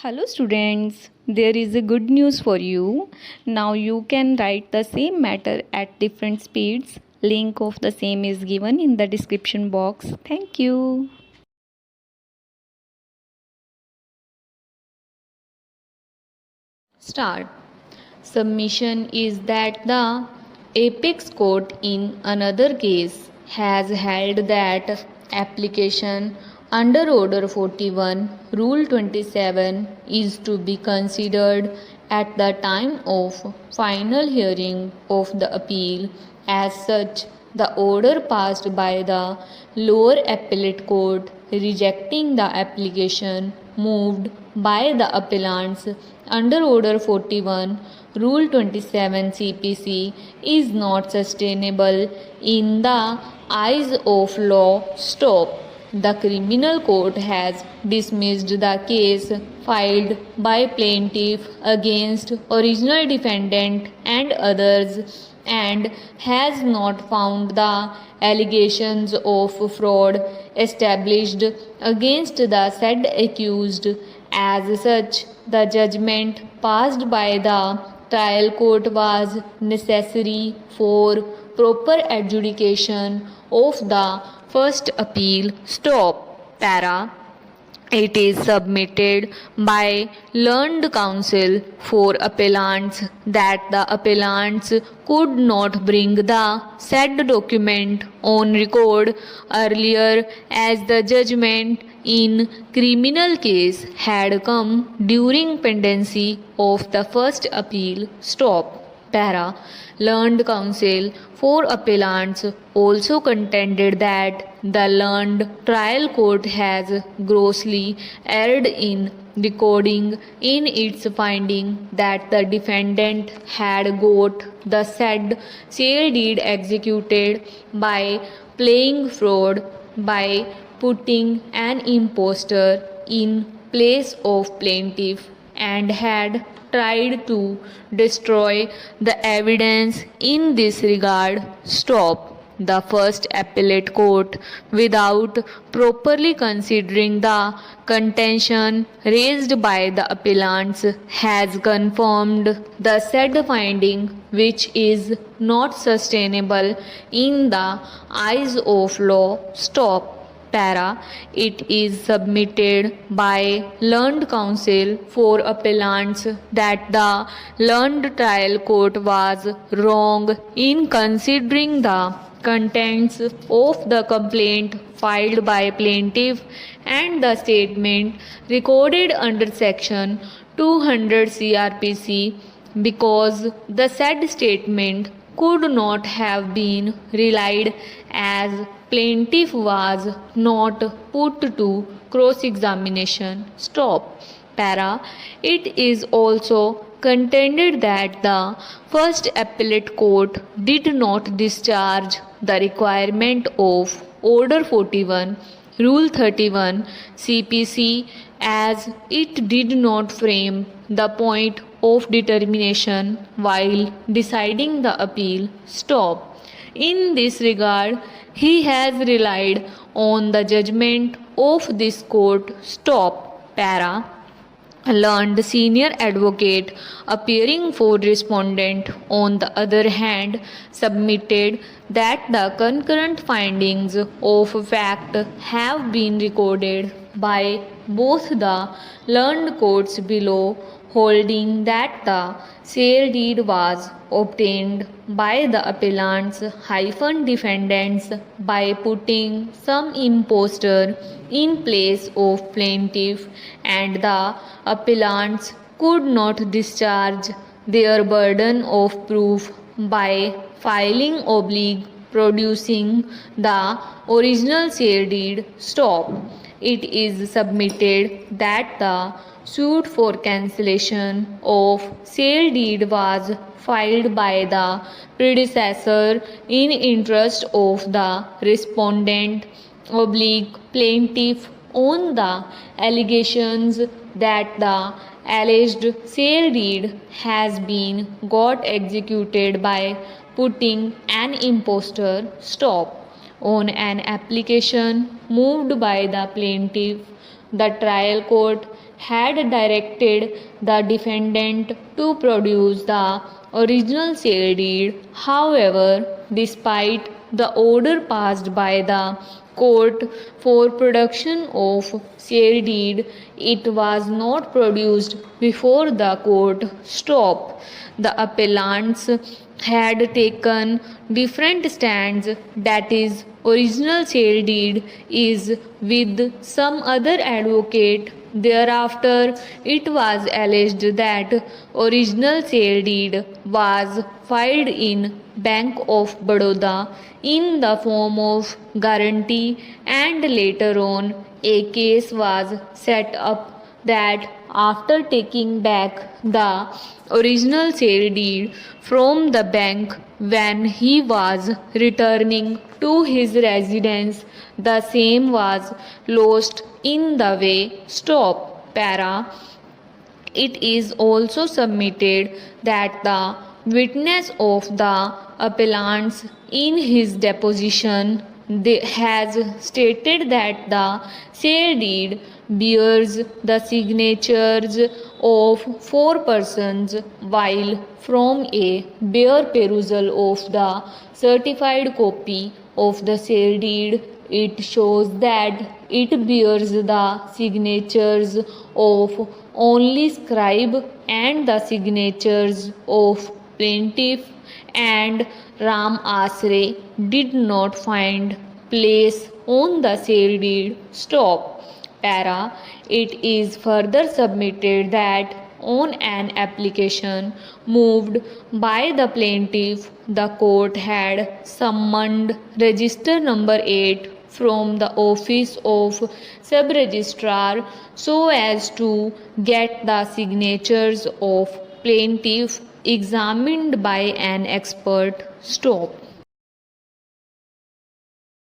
Hello students, there is a good news for you. Now you can write the same matter at different speeds. Link of the same is given in the description box. Thank you. Start. Submission is that the apex court in another case has held that application under Order 41, Rule 27 is to be considered at the time of final hearing of the appeal. As such, the order passed by the lower appellate court rejecting the application moved by the appellants under Order 41, Rule 27 CPC is not sustainable in the eyes of law. Stop. The criminal court has dismissed the case filed by plaintiff against original defendant and others and has not found the allegations of fraud established against the said accused. As such, the judgment passed by the trial court was necessary for proper adjudication of the first appeal. Stop. Para. It is submitted by learned counsel for appellants that the appellants could not bring the said document on record earlier as the judgment in criminal case had come during pendency of the first appeal. Stop. Para. Learned counsel for appellants also contended that the learned trial court has grossly erred in recording in its finding that the defendant had got the said sale deed executed by playing fraud by putting an impostor in place of plaintiff and had tried to destroy the evidence in this regard. Stop. The first appellate court, without properly considering the contention raised by the appellants, has confirmed the said finding, which is not sustainable in the eyes of law. Stop. Para. It is submitted by learned counsel for appellants that the learned trial court was wrong in considering the contents of the complaint filed by plaintiff and the statement recorded under section 200 CRPC because the said statement could not have been relied as plaintiff was not put to cross-examination. Stop. Para. It is also contended that the first appellate court did not discharge the requirement of Order 41, Rule 31 CPC as it did not frame the point of determination while deciding the appeal. Stop. In this regard, he has relied on the judgment of this court. Stop. Para. Learned senior advocate appearing for respondent on the other hand submitted that the concurrent findings of fact have been recorded by both the learned courts below, holding that the sale deed was obtained by the appellants defendants by putting some impostor in place of plaintiff, and the appellants could not discharge their burden of proof by filing producing the original sale deed. Stop. It is submitted that the suit for cancellation of sale deed was filed by the predecessor in interest of the respondent plaintiff on the allegations that the alleged sale deed has been got executed by putting an impostor. Stop. On an application moved by the plaintiff, the trial court had directed the defendant to produce the original sale deed. However, despite the order passed by the court for production of sale deed, it was not produced before the court stopped. The appellants had taken different stands, that is, original sale deed is with some other advocate. Thereafter, it was alleged that original sale deed was filed in Bank of Baroda in the form of guarantee, and later on a case was set up that after taking back the original sale deed from the bank when he was returning to his residence, the same was lost in the way. Stop. Para. It is also submitted that the witness of the appellants in his deposition has stated that the sale deed bears the signatures of 4 persons, while from a bare perusal of the certified copy of the sale deed, it shows that it bears the signatures of only scribe and the signatures of plaintiff, and Ram Asre did not find place on the sale deed. Stop. Para. It is further submitted that on an application moved by the plaintiff, the court had summoned register number 8 from the office of sub-registrar so as to get the signatures of plaintiff examined by an expert. Stop.